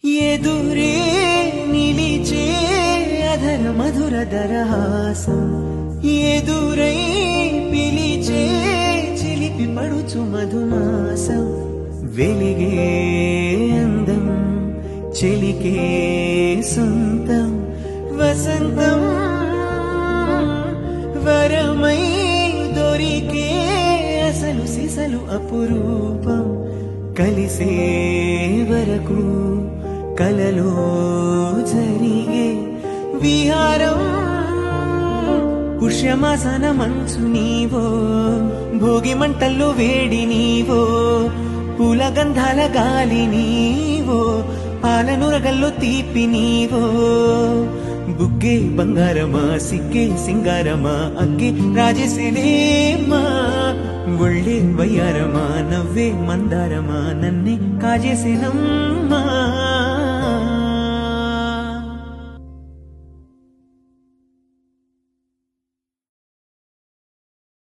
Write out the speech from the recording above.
ఎదురే నిలిచే అధర మధుర దరహాసం ఎదురై పిలిచే చిలిపి పడుచు మధుమాసం వెలిగే అందం చెలికే సొంతం వసంతం వరమై దొరికే అసలు సిసలు అపురూపం కలిసే వరకు కలలో జరిగే విహారం పుష్యమాసన మంచు నీవో భోగి మంటల్లో వేడి నీవో పూల గంధాల గాలి నీవో పాలనురగల్లో తీపి నీవో బుగ్గే బంగారమా సిగ్గే సింగారమా అగ్గే రాజేసేనేమా ఒళ్ళే వయ్యారమా నవ్వే మందారమా నన్నే కాజేసేనమ్మా